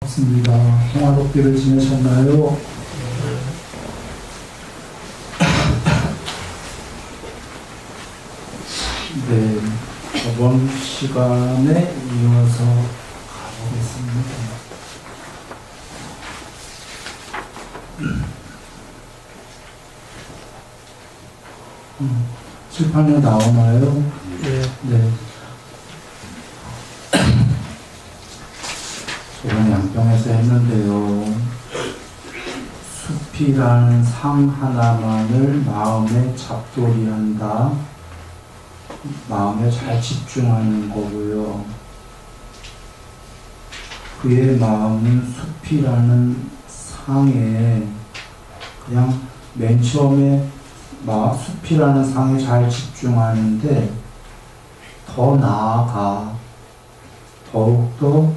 반갑습니다. 평화롭게를 지내셨나요? 네, 저번 시간에 이어서 가보겠습니다. 칠판에 나오나요? 네. 저번 양평에서 했는데요. 숲이라는 상 하나만을 마음에 잡돌이한다. 마음에 잘 집중하는 거고요. 그의 마음은 숲이라는 상에 그냥 맨 처음에 숲이라는 상에 잘 집중하는데 더 나아가 더욱더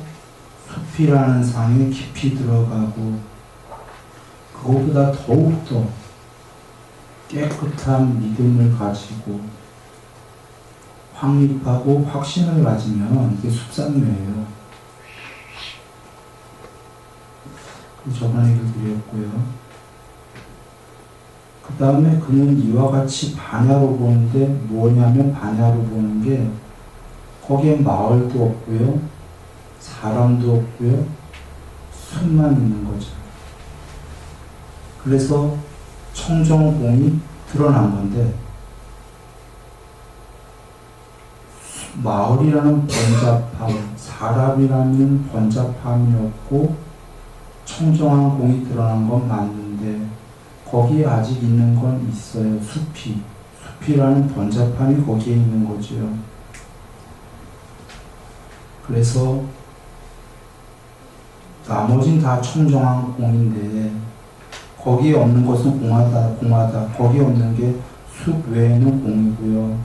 숲이라는 상에 깊이 들어가고 그것보다 더욱더 깨끗한 믿음을 가지고 확립하고 확신을 가지면 이게 숲상묘예요. 저번에 얘기를 드렸고요. 그 다음에 그는 이와 같이 반야로 보는데 뭐냐면 반야로 보는 게 거기에 마을도 없고요. 사람도 없고요. 숲만 있는 거죠. 그래서 청정공이 드러난 건데 마을이라는 번잡함, 사람이라는 번잡함이 없고 청정한 공이 드러난 건 맞는데 거기에 아직 있는 건 있어요. 숲이라는 번잡함이 거기에 있는 거죠. 그래서 나머진 다 청정한 공인데 거기에 없는 것은 공하다. 거기에 없는 게 숲 외에는 공이고요.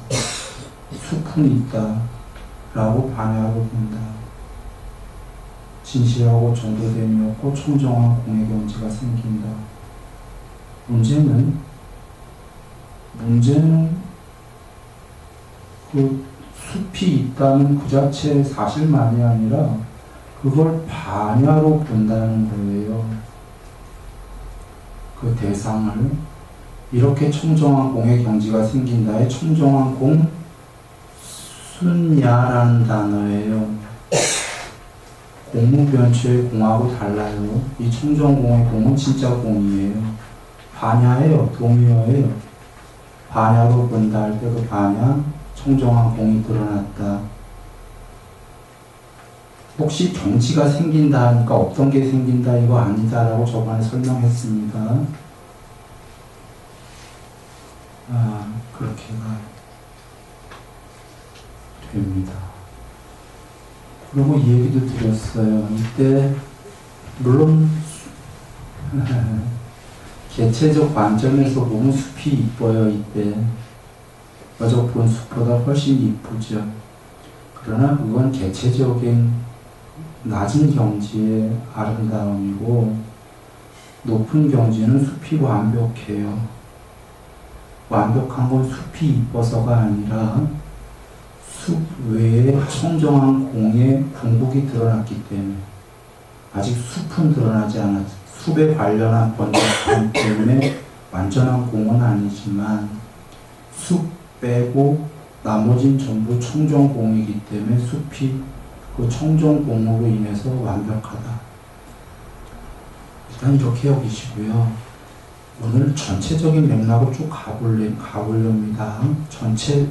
숲은 있다 라고 반야로 본다. 진실하고 전도됨이 없고 청정한 공의 경지가 생긴다. 문제는 그 숲이 있다는 그 자체의 사실만이 아니라 그걸 반야로 본다는 거예요. 그 대상을 이렇게 청정한 공의 경지가 생긴다에 청정한 공 순야라는 단어예요. 공무변초의 공하고 달라요. 이 청정공의 공은 진짜 공이에요. 반야예요. 동의어예요. 반야로 본다 할 때 그 반야 청정한 공이 드러났다. 혹시 경지가 생긴다 하니까 없던 게 생긴다 이거 아니다라고 저번에 설명했습니다. 그렇게가 됩니다. 그리고 이 얘기도 드렸어요. 이때 물론 개체적 관점에서 보면 숲이 이뻐요. 이때 어저 본 숲보다 훨씬 이쁘죠. 그러나 그건 개체적인 낮은 경지의 아름다움이고 높은 경지는 숲이 완벽해요. 완벽한 건 숲이 이뻐서가 아니라 숲 외에 청정한 공의 궁극이 드러났기 때문에 아직 숲은 드러나지 않았어요. 숲에 관련한 번잡함 때문에 완전한 공은 아니지만 숲 빼고 나머진 전부 청정공이기 때문에 숲이 그 청정공으로 인해서 완벽하다. 일단 이렇게 여기시고요. 오늘 전체적인 맥락을 쭉 가보렵니다. 전체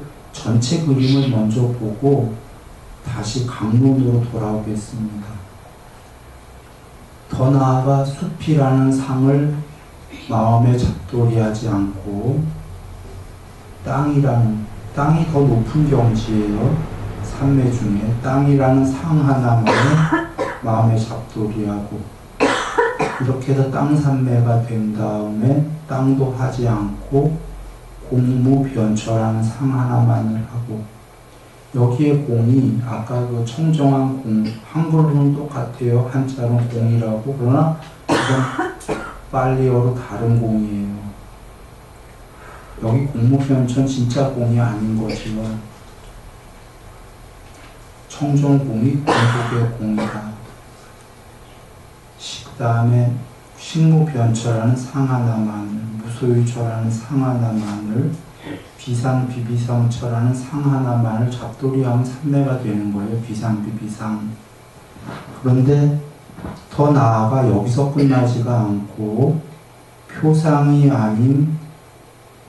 그림을 먼저 보고 다시 강론으로 돌아오겠습니다. 더 나아가 숲이라는 상을 마음에 잡돌이하지 않고 땅이 더 높은 경지예요. 산매 중에 땅이라는 상 하나만을 마음에 잡돌이하고 이렇게 해서 땅산매가 된 다음에 땅도 하지 않고 공무변처라는 상 하나만을 하고 여기에 공이 아까 그 청정한 공 한글로는 똑같아요. 한자로는 공이라고. 그러나 이건 빨리어로 다른 공이에요. 여기 공무변천 진짜 공이 아닌 거지요. 청정공이 공복의 공이다. 그 다음에 식무변처라는 상하나만을, 무소유처라는 상하나만을, 비상비비성처라는 상하나만을 잡돌이하면 삼매가 되는 거예요. 비상비비상. 그런데 더 나아가 여기서 끝나지가 않고 표상이 아닌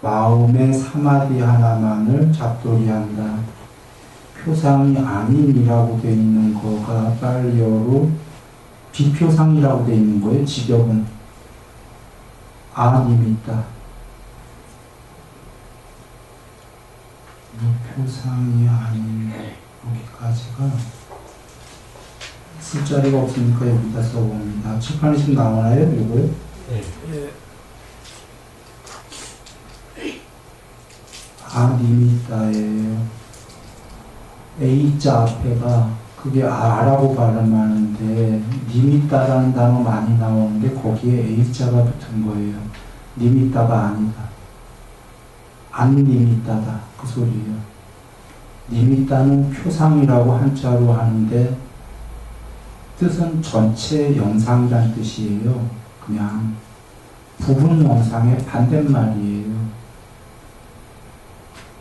마음의 사마디 하나만을 잡돌이한다. 표상이 아닌이라고 되어 있는 거가 빨리어로 비표상이라고 되어 있는 거예요. 직역은 아님있다. 무표상이 아닌 여기까지가 쓸 자리가 없으니까 여기다 써봅니다. 칠판이 지금 나오나요? 이거요? 네. 아님있다예요. A자 앞에가 그게 아라고 발음하는데 님있다라는 단어 많이 나오는데 거기에 A자가 붙은 거예요. 님있다가 아니다. 안 님있다다 그 소리예요. 님있다는 표상이라고 한자로 하는데 뜻은 전체 영상이란 뜻이에요. 그냥 부분 영상의 반대말이에요.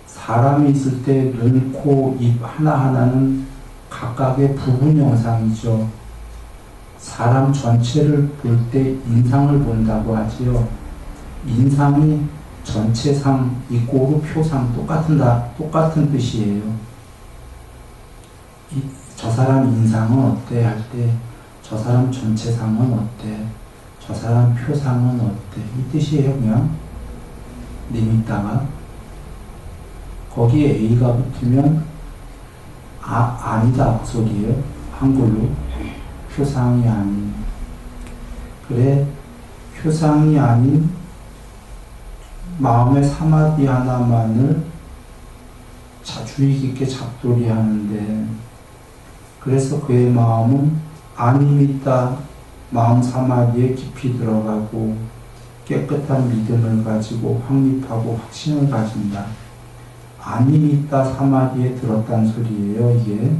사람이 있을 때 눈, 코, 입 하나하나는 각각의 부분 영상이죠. 사람 전체를 볼 때 인상을 본다고 하지요. 인상이 전체상 이꼬르 표상 똑같은 뜻이에요. 저 사람 인상은 어때 할 때 저 사람 전체상은 어때, 저 사람 표상은 어때 이 뜻이에요. 그냥 님있다가 거기에 A가 붙으면 아니다 그 소리예요. 한글로 표상이 아닌. 그래 표상이 아닌 마음의 사마디 하나만을 주의 깊게 잡돌이 하는데, 그래서 그의 마음은 아님있다 마음 사마디에 깊이 들어가고 깨끗한 믿음을 가지고 확립하고 확신을 가진다. 아님있다 사마디에 들었단 소리예요. 이게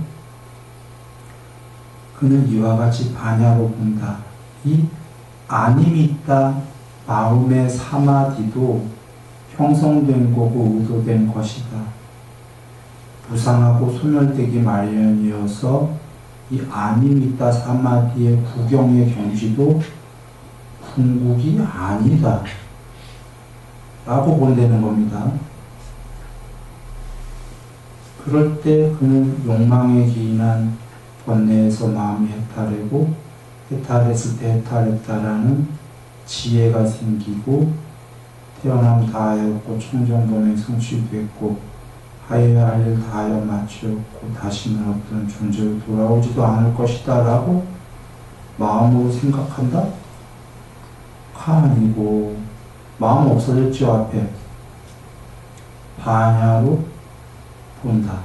그는 이와 같이 반야로 본다. 이 아님있다 마음의 사마디도 형성된 거고 의도된 것이다. 부상하고 소멸되기 마련이어서 이 아님있다 사마디의 구경의 경지도 궁극이 아니다 라고 본다는 겁니다. 그럴 때 그는 욕망에 기인한 번뇌에서 마음이 해탈하고, 해탈했을 때 해탈했다라는 지혜가 생기고, 태어남 다하였고 청정범에 성취됐고 하여야 할 일 다하여 마치었고 다시는 어떤 존재로 돌아오지도 않을 것이다 라고 마음으로 생각한다? 아니고 마음 없어졌죠. 앞에 반야로 본다.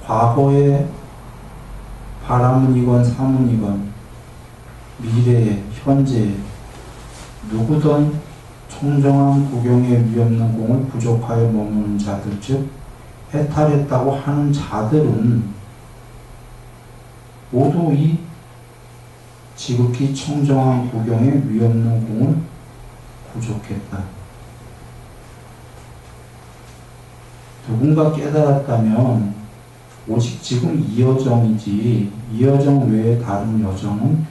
과거의 바람이건 사문이건 미래에 현재에 누구든 청정한 구경에 위없는 공을 부족하여 머무는 자들, 즉 해탈했다고 하는 자들은 모두 이 지극히 청정한 구경에 위없는 공을 부족했다. 누군가 깨달았다면 오직 지금 이 여정이지 이 여정 외에 다른 여정은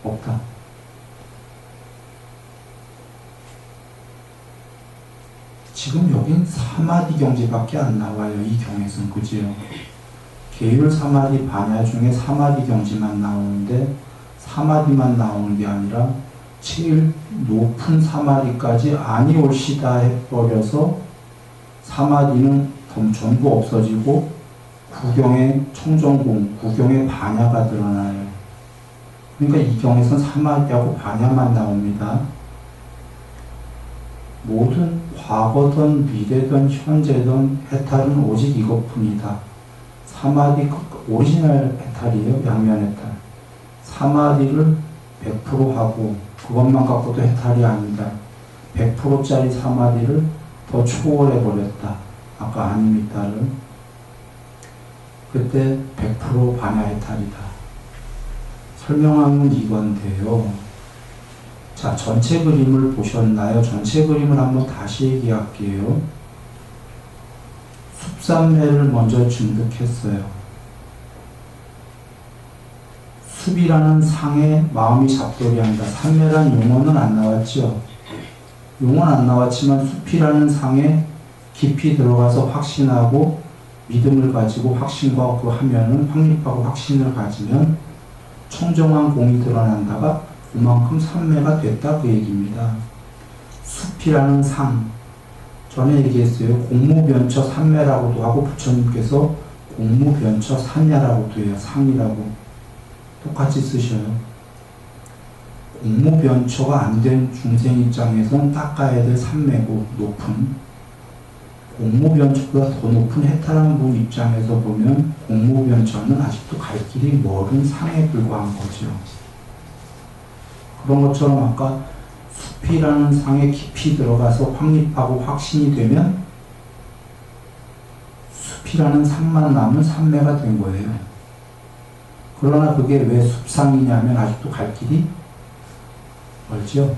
없다. 지금 여긴 사마디 경지밖에 안 나와요. 이 경에서는. 그지요? 계율 사마디 반야 중에 사마디 경지만 나오는데 사마디만 나오는 게 아니라 제일 높은 사마디까지 아니 올시다 해버려서 사마디는 전부 없어지고 구경의 청정공, 구경의 반야가 드러나요. 그러니까 이 경에서는 사마디하고 반야만 나옵니다. 모든 과거든 미래든 현재든 해탈은 오직 이것뿐이다. 사마디 오리지널 해탈이에요. 양면 해탈. 사마디를 100% 하고 그것만 갖고도 해탈이 아니다. 100%짜리 사마디를 더 초월해버렸다. 아까 아님있다를. 그때 100% 반야 해탈이다. 설명하면 이건데요. 자, 전체 그림을 보셨나요? 전체 그림을 한번 다시 얘기할게요. 숲산매를 먼저 증득했어요. 숲이라는 상에 마음이 잡돌이한다. 산매란 용어는 안 나왔죠. 용어는 안 나왔지만 숲이라는 상에 깊이 들어가서 확신하고 믿음을 가지고 확신과 그 하면은 확립하고 확신을 가지면 청정한 공이 드러난다가 그만큼 산매가 됐다 그 얘기입니다. 숲이라는 상, 전에 얘기했어요. 공무변처 산매라고도 하고 부처님께서 공무변처 산야라고도 해요. 상이라고 똑같이 쓰셔요. 공무변처가 안 된 중생 입장에선 닦아야 될 산매고 높은, 공무변처보다 더 높은 해탈한 분 입장에서 보면 공무변처는 아직도 갈 길이 멀은 상에 불과한 거죠. 그런 것처럼 아까 숲이라는 상에 깊이 들어가서 확립하고 확신이 되면 숲이라는 산만 남은 산매가 된 거예요. 그러나 그게 왜 숲상이냐면 아직도 갈 길이 멀죠.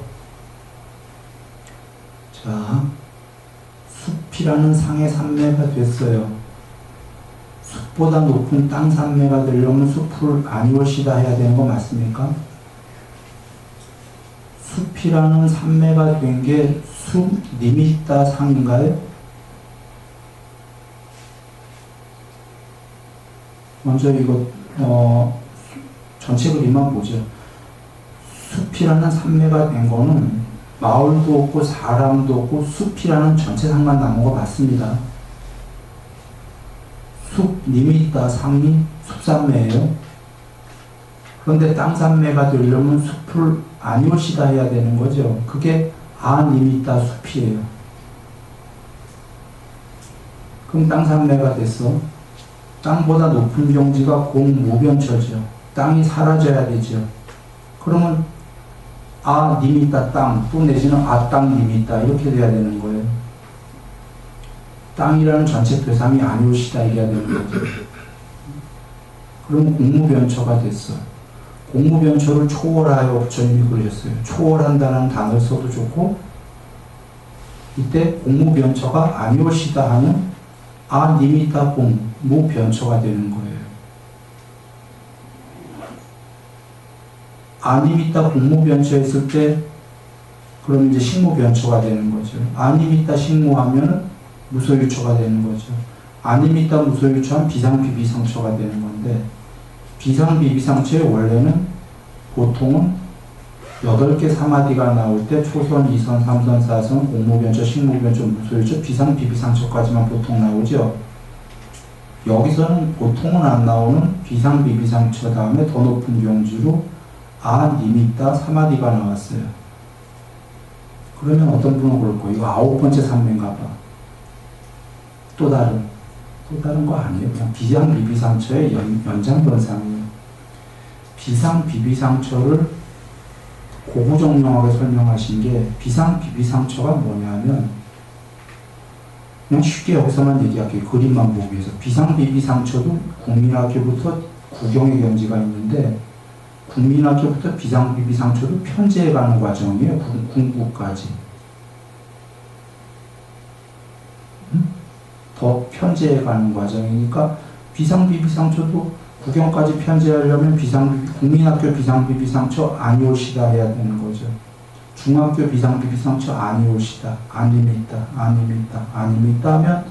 자, 숲이라는 상의 산매가 됐어요. 숲보다 높은 땅 산매가 되려면 숲을 아니올시다 해야 되는 거 맞습니까? 숲이라는 산매가 된 게 숲 니미따 상인가요? 먼저 이거 전체 그림만 보죠. 숲이라는 산매가 된 거는 마을도 없고 사람도 없고 숲이라는 전체 상만 남은 거 맞습니다. 숲 니미따 상이 숲산매예요. 그런데 땅산매가 되려면 숲을 아니올시다 해야 되는 거죠. 그게 아니미따 숲이에요. 그럼 땅산매가 됐어. 땅보다 높은 경지가 공무변처죠. 땅이 사라져야 되죠. 그러면 아니미따 땅, 또 내지는 아땅니미따 이렇게 돼야 되는 거예요. 땅이라는 전체 대상이 아니올시다 이래야 되는 거죠. 그럼 공무변처가 됐어. 공무변처를 초월하여 부처님이 그러셨어요. 초월한다는 단어를 써도 좋고, 이때 공무변처가 아니올시다 하는 아니미따 공무변처가 되는 거예요. 아니미따 공무변처 했을 때 그럼 이제 식무변처가 되는 거죠. 아니미따 식무하면 무소유처가 되는 거죠. 아니미따 무소유처는 비상비비상처가 되는 건데, 비상비비상처의 원래는 보통은 8개 사마디가 나올 때 초선, 2선, 3선, 4선, 공무변처, 식무변처, 무소유처, 비상비비상처까지만 보통 나오죠. 여기서는 보통은 안 나오는 비상비비상처 다음에 더 높은 경지로 아니미따 사마디가 나왔어요. 그러면 어떤 분은 그럴 거예요. 이거 9번째 산매인가 봐. 또 다른 거 아니에요. 그냥 비상비비상처의 연장변상이에요. 비상비비상처를 고구정령하게 설명하신 게, 비상비비상처가 뭐냐면, 그냥 쉽게 여기서만 얘기할게요. 그림만 보기 위해서. 비상비비상처도 국민학교부터 구경의 경지가 있는데, 국민학교부터 비상비비상처도 편제해 가는 과정이에요. 궁구까지. 더 편제해 가는 과정이니까 비상비비상처도 구경까지 편제하려면 국민학교 비상비비상처 아니올시다 해야 되는 거죠. 중학교 비상비비상처 아니올시다, 아니미따 하면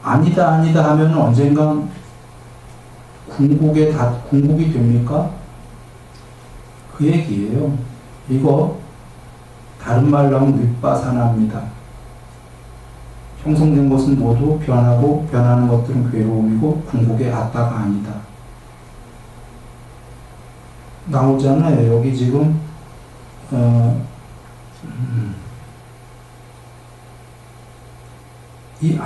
아니다 하면 언젠간 궁극이 됩니까? 그 얘기예요. 이거 다른 말로 하면 윗바사나입니다. 형성된 것은 모두 변하고 변하는 것들은 괴로움이고 궁극의 아따가 아니다. 나오잖아요. 여기 지금 이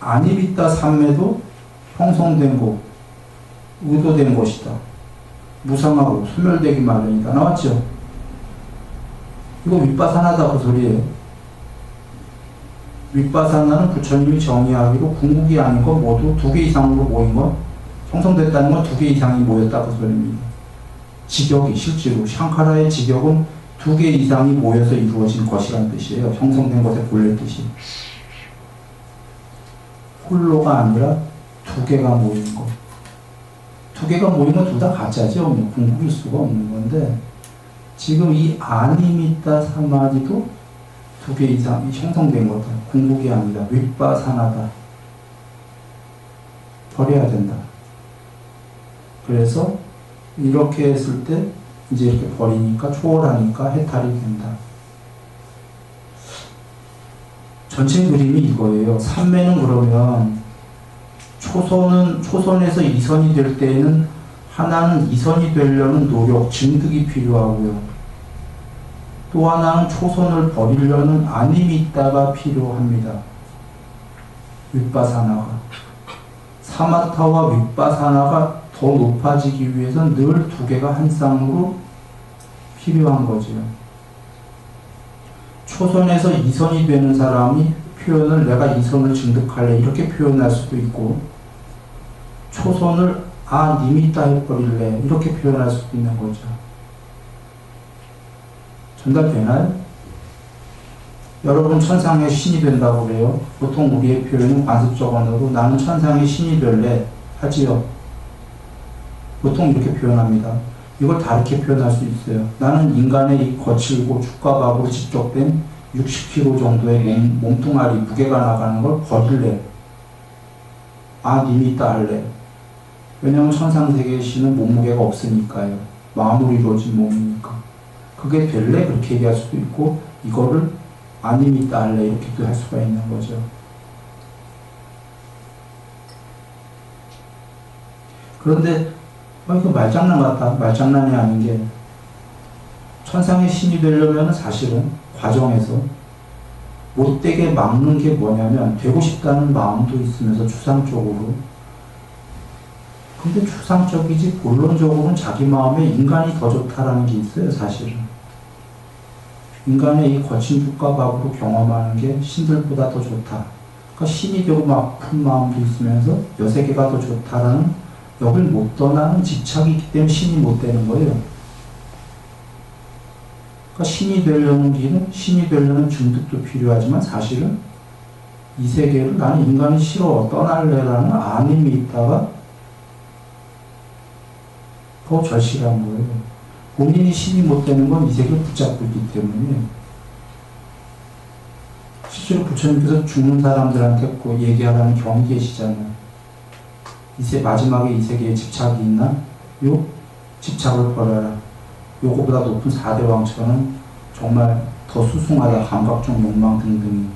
아니미따 삼매도 형성된 것, 의도된 것이다. 무상하고 소멸되기 마련이다. 나왔죠? 이거 윗바사나다 그 소리예요. 윗바사나는 부처님이 정의하기로 궁극이 아닌 거 모두 2개 이상으로 모인 거, 형성됐다는 건 2개 이상이 모였다 그 소리입니다. 직역이 실제로 샹카라의 직역은 두 개 이상이 모여서 이루어진 것이라는 뜻이에요. 형성된 것의 본래 뜻이. 홀로가 아니라 두 개가 모이는 것. 두 개가 모이면 둘 다 가짜죠. 궁극일 수가 없는 건데 지금 이 아니미타 사마디도 두 개 이상이 형성된 거다. 궁극이 아니라 윗바사나다. 버려야 된다. 그래서 이렇게 했을 때 이제 이렇게 버리니까 초월하니까 해탈이 된다. 전체 그림이 이거예요. 삼매는 그러면 초선에서 이선이 될 때에는 하나는 이선이 되려는 노력, 증득이 필요하고요. 또 하나는 초선을 버리려는 아니미타가 필요합니다. 윗바사나가. 사마타와 윗바사나가 더 높아지기 위해서는 늘 두 개가 한 쌍으로 필요한 거죠. 초선에서 이선이 되는 사람이 표현을 내가 이선을 증득할래 이렇게 표현할 수도 있고 초선을 니미타 해버릴래 이렇게 표현할 수도 있는 거죠. 전달되나요? 여러분 천상의 신이 된다고 그래요. 보통 우리의 표현은 관습적 언어로 나는 천상의 신이 될래 하지요. 보통 이렇게 표현합니다. 이걸 다르게 표현할 수 있어요. 나는 인간의 이 거칠고 죽과밥으로 집적된 60kg 정도의 몸뚱아리 무게가 나가는 걸 버릴래. 니미타 할래. 왜냐하면 천상세계의 신은 몸무게가 없으니까요. 마음으로 이루어진 몸이니까. 그게 될래? 그렇게 얘기할 수도 있고 이거를 아니미타 할래 이렇게도 할 수가 있는 거죠. 그런데 이거 말장난 같다. 말장난이 아닌 게 천상의 신이 되려면 사실은 과정에서 못되게 막는 게 뭐냐면 되고 싶다는 마음도 있으면서 추상적으로 근데 추상적이지 본론적으로는 자기 마음에 인간이 더 좋다라는 게 있어요. 사실은 인간의 이 거친 죽과 밥으로 경험하는 게 신들보다 더 좋다. 그러니까 신이 되고 아픈 마음도 있으면서 여세계가 더 좋다라는 여길 못 떠나는 집착이 있기 때문에 신이 못 되는 거예요. 그러니까 신이 되려는 길은 신이 되려는 중득도 필요하지만 사실은 이 세계를 나는 인간이 싫어 떠날래라는 아님이 있다가 더 절실한 거예요. 본인이 신이 못 되는 건 이 세계를 붙잡고 있기 때문에 실제로 부처님께서 죽는 사람들한테 꼭 얘기하라는 경이 계시잖아요. 마지막에 이 세계에 집착이 있나? 요 집착을 버려라. 요거보다 높은 4대 왕처는 정말 더 수승하다 감각적 욕망 등등이.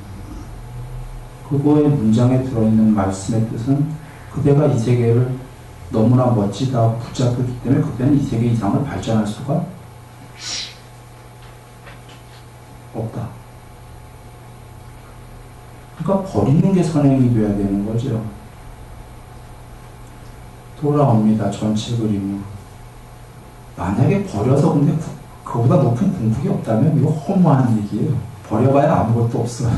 그거의 문장에 들어있는 말씀의 뜻은 그대가 이 세계를 너무나 멋지다고 붙잡고 있기 때문에 그때는 이 세계 이상을 발전할 수가 없다. 그러니까 버리는 게 선행이 돼야 되는 거죠. 돌아옵니다. 전체 그림은. 만약에 버려서 근데 그보다 높은 궁극이 없다면 이거 허무한 얘기예요. 버려봐야 아무것도 없어.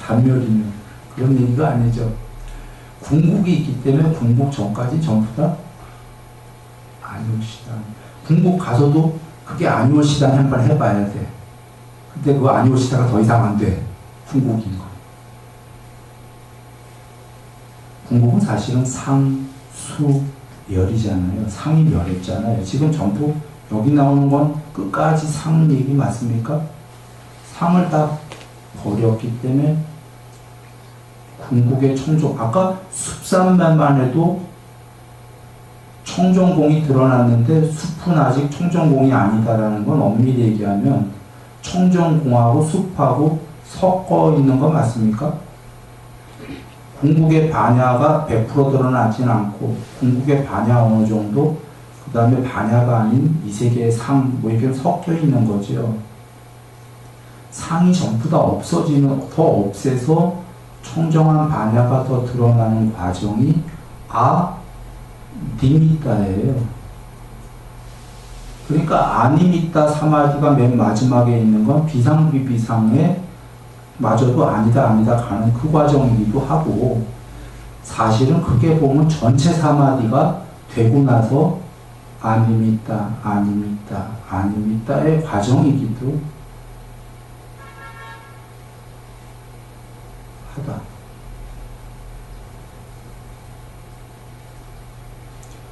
단멸이면. 그런 얘기가 아니죠. 궁극이 있기 때문에 궁극 전까지 전부 다 아니올시다. 궁극 가서도 그게 아니올시다니 한 번 해봐야 돼. 근데 그거 아니올시다가 더 이상 안 돼. 궁극인 거. 궁극은 사실은 상, 수, 멸이잖아요. 상이 멸했잖아요. 지금 전부 여기 나오는 건 끝까지 상 얘기 맞습니까? 상을 다 버렸기 때문에 궁극의 청정, 아까 숲산만 해도 청정공이 드러났는데 숲은 아직 청정공이 아니다라는 건 엄밀히 얘기하면 청정공하고 숲하고 섞어 있는 거 맞습니까? 궁극의 반야가 100% 드러나진 않고 궁극의 반야 어느 정도 그 다음에 반야가 아닌 이 세계의 상 뭐 이렇게 섞여 있는 거죠. 상이 전부 다 없어지는 더 없애서 청정한 반야가 더 드러나는 과정이 니미타예요. 그러니까 아니미타 사마디가 맨 마지막에 있는 건 비상비비상에 마저도 아니다 가는 그 과정이기도 하고 사실은 그게 보면 전체 사마디가 되고 나서 아닙니다, 아닙니다, 아닙니다의 과정이기도 하다.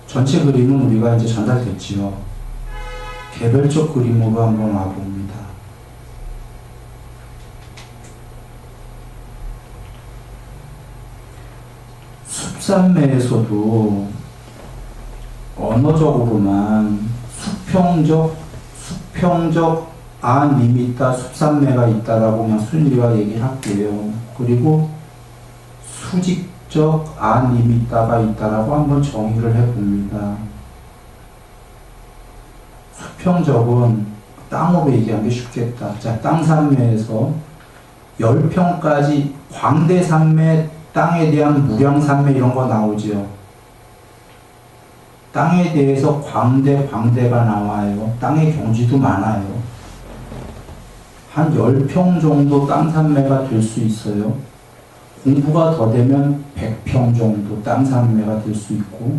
전체 그림은 우리가 이제 전달됐지요. 개별적 그림으로 한번 와봅니다. 숲산매에서도 언어적으로만 수평적 안림이 있다, 숲산매가 있다라고 그냥 순리와 얘기를 할게요. 그리고 수직적 안림이 있다가 있다라고 한번 정의를 해봅니다. 수평적은 땅으로 얘기하는 게 쉽겠다. 자, 땅산매에서 10평까지 광대산매, 땅에 대한 무량산매 이런 거 나오죠. 땅에 대해서 광대가 나와요. 땅의 경지도 많아요. 한 10평 정도 땅산매가 될 수 있어요. 공부가 더 되면 100평 정도 땅산매가 될 수 있고,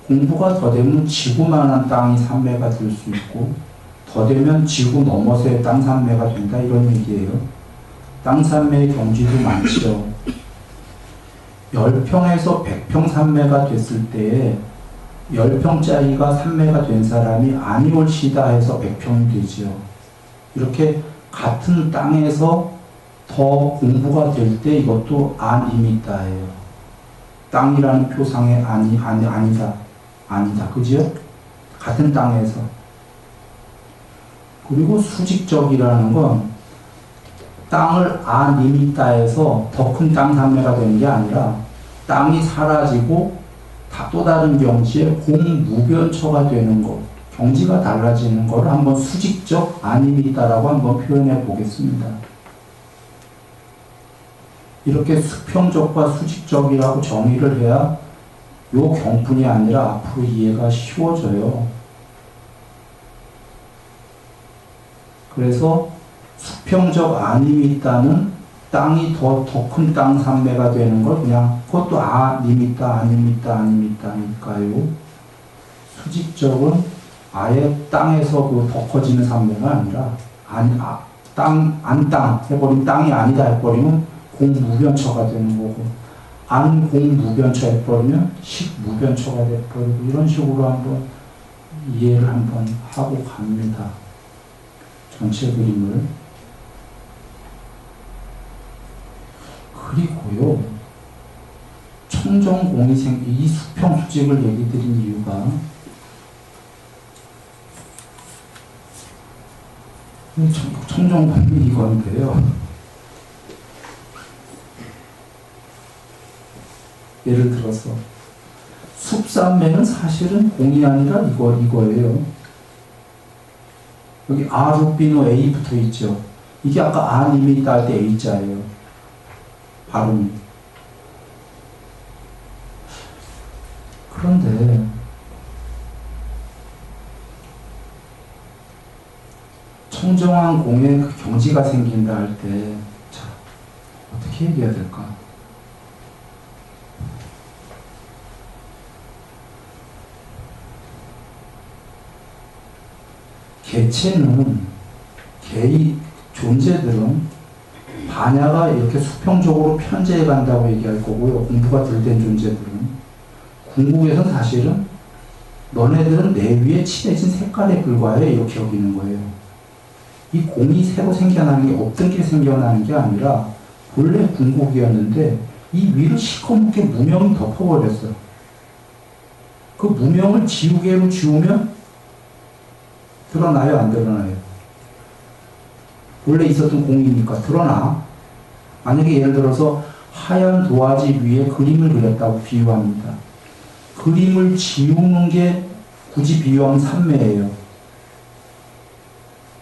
공부가 더 되면 지구만한 땅이 산매가 될 수 있고, 더 되면 지구 넘어서의 땅산매가 된다, 이런 얘기예요. 땅산매의 경지도 많죠. 10평에서 100평 산매가 됐을 때에 10평짜리가 산매가 된 사람이 아니올시다 해서 100평이 되지요. 이렇게 같은 땅에서 더 공부가 될 때 이것도 아니미다예요. 땅이라는 표상에 아니다. 그죠? 같은 땅에서. 그리고 수직적이라는 건 땅을 아니미다에서 더 큰 땅 산매가 되는 게 아니라 땅이 사라지고 또 다른 경지에 공무변처가 되는 것, 경지가 달라지는 것을 한번 수직적 아니미다라고 한번 표현해 보겠습니다. 이렇게 수평적과 수직적이라고 정의를 해야 요 경분이 아니라 앞으로 이해가 쉬워져요. 그래서 수평적 아니미다는 땅이 더 큰 땅 산매가 되는 걸 그냥 그것도 아닙니다니까요. 수직적은 아예 땅에서 더 커지는 산매가 아니라 땅 해버리면 땅이 아니다 해버리면 공무변처가 되는 거고, 안 공무변처 해버리면 식무변처가 돼버리고, 이런 식으로 한번 이해를 한번 하고 갑니다. 전체 그림을. 그리고요, 청정공이 이 수평 수직을 얘기 드린 이유가 청정공이 이건데요. 예를 들어서 숲산매는 사실은 공이 아니라 이거예요. 여기 아, 루비노 A 붙어 있죠. 이게 아까 아님이다 할 때 A자예요. 발음이. 그런데 청정한 공에 그 경지가 생긴다 할 때, 자, 어떻게 얘기해야 될까? 존재들은 반야가 이렇게 수평적으로 편재해 간다고 얘기할 거고요. 공부가 덜 된 존재들은. 궁극에서는 사실은 너네들은 내 위에 칠해진 색깔에 불과해 이렇게 여기는 거예요. 이 공이 새로 생겨나는 게 없던 게 생겨나는 게 아니라 본래 궁극이었는데 이 위를 시커멓게 무명이 덮어버렸어요. 그 무명을 지우개로 지우면 드러나요, 안 드러나요? 원래 있었던 공이니까 드러나. 만약에 예를 들어서 하얀 도화지 위에 그림을 그렸다고 비유합니다. 그림을 지우는 게 굳이 비유하면 산매예요.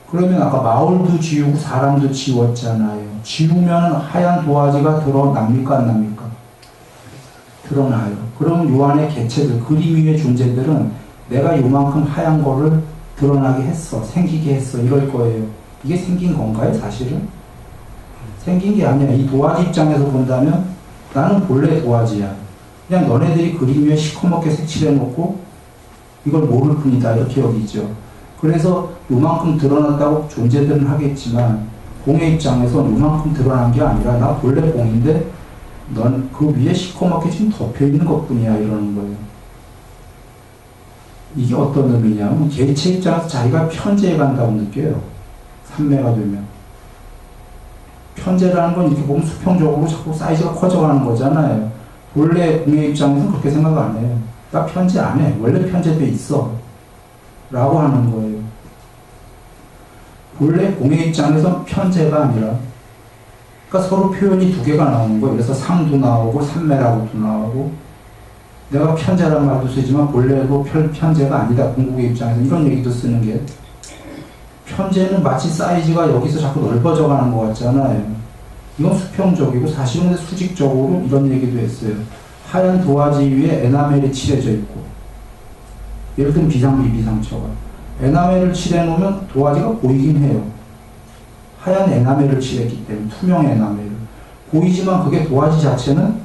그러면 아까 마을도 지우고 사람도 지웠잖아요. 지우면 하얀 도화지가 드러납니까, 안 납니까? 드러나요. 그럼 요 안에 개체들, 그림 위의 존재들은 내가 요만큼 하얀 거를 드러나게 했어, 생기게 했어, 이럴 거예요. 이게 생긴 건가요, 사실은? 생긴 게 아니야. 이 도화지 입장에서 본다면 나는 본래 도화지야. 그냥 너네들이 그림 위에 시커멓게 색칠해놓고 이걸 모를 뿐이다 이렇게 여기죠. 그래서 요만큼 드러났다고 존재들은 하겠지만 공의 입장에서는 요만큼 드러난 게 아니라 나 본래 공인데 넌 그 위에 시커멓게 지금 덮여있는 것뿐이야 이러는 거예요. 이게 어떤 의미냐면 개체 입장에서 자기가 편재해 간다고 느껴요. 삼매가 되면. 편재라는 건 이렇게 보면 수평적으로 자꾸 사이즈가 커져가는 거잖아요. 본래 공의 입장에서는 그렇게 생각 안 해요. 나 편재 안 해. 원래 편재돼 있어. 라고 하는 거예요. 본래 공의 입장에서 편재가 아니라 그러니까 서로 표현이 두 개가 나오는 거예요. 그래서 삼도 나오고 삼매라고도 나오고 내가 편재란 말도 쓰지만 본래도 편재가 아니다. 궁극의 입장에서 이런 얘기도 쓰는 게 편재는 마치 사이즈가 여기서 자꾸 넓어져 가는 것 같잖아요. 이건 수평적이고 사실은 근데 수직적으로 이런 얘기도 했어요. 하얀 도화지 위에 에나멜이 칠해져 있고 예를 들면 비상비비상처가 에나멜을 칠해놓으면 도화지가 보이긴 해요. 하얀 에나멜을 칠했기 때문에 투명 에나멜을 보이지만 그게 도화지 자체는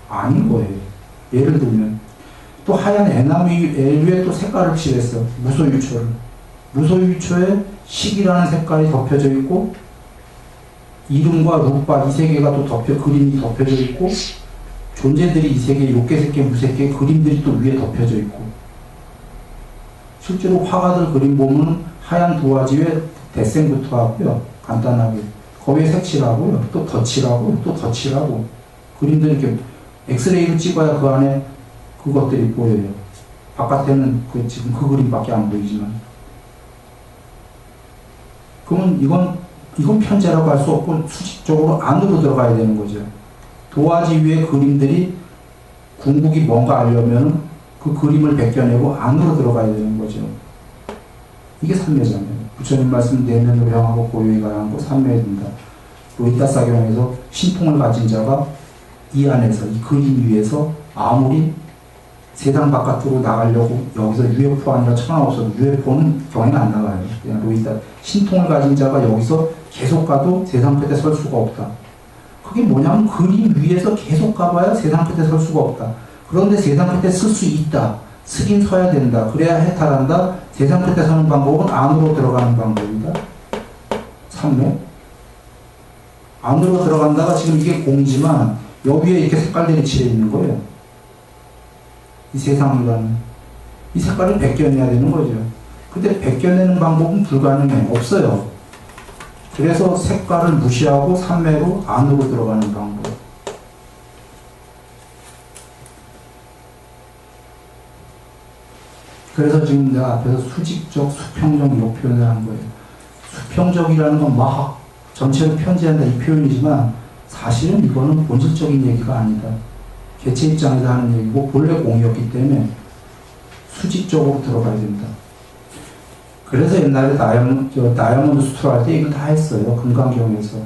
아닌 거예요. 예를 들면 또 하얀 에나멜 위에 또 색깔을 칠했어. 무소유초를. 무소유초에 식이라는 색깔이 덮여져 있고 이름과 룩바 이 세 개가 또 그림이 덮여져 있고 존재들이 이 세 개, 욕계, 색계, 무색계 그림들이 또 위에 덮여져 있고 실제로 화가들 그림 보면 하얀 도화지 위에 대생부터 하고요. 간단하게. 거기에 색칠하고요. 또 덧칠하고 또 덧칠하고 그림들 이렇게 엑스레이로 찍어야 그 안에 그것들이 보여요. 바깥에는 지금 그 그림밖에 안 보이지만 그러면 이건 편재라고 할 수 없고 수직적으로 안으로 들어가야 되는 거죠. 도화지 위에 그림들이 궁극이 뭔가 알려면 그 그림을 벗겨내고 안으로 들어가야 되는 거죠. 이게 삼매잖아요. 부처님 말씀 내면으로 향하고 고요히 가야 하고 삼매에 든다. 로히타 사경에서 신통을 가진 자가 이 안에서 이 그림 위에서 아무리 세상 바깥으로 나가려고 여기서 UFO 아니라 천하없어도 UFO는 경에 안 나가요. 그냥 로히타 신통을 가진 자가 여기서 계속 가도 세상 끝에 설 수가 없다. 그게 뭐냐면 그림 위에서 계속 가봐야 세상 끝에 설 수가 없다. 그런데 세상 끝에 쓸 수 있다. 쓰긴 서야 된다. 그래야 해탈한다. 세상 끝에 서는 방법은 안으로 들어가는 방법이다. 삼매. 안으로 들어간다가 지금 이게 공이지만 여기에 이렇게 색깔들이 칠해 있는 거예요. 이 세상이라는 이 색깔을 벗겨내야 되는 거죠. 근데 벗겨내는 방법은 불가능해. 없어요. 그래서 색깔을 무시하고 삼매로 안으로 들어가는 방법. 그래서 지금 내가 앞에서 수직적, 수평적 이 표현을 한 거예요. 수평적이라는 건 막 전체를 편지한다 이 표현이지만 사실은 이거는 본질적인 얘기가 아니다. 개체 입장에서 하는 얘기고 본래 공이었기 때문에 수직적으로 들어가야 된다. 그래서 옛날에 다이아몬드 수트로 할 때 이걸 다 했어요. 금강경에서.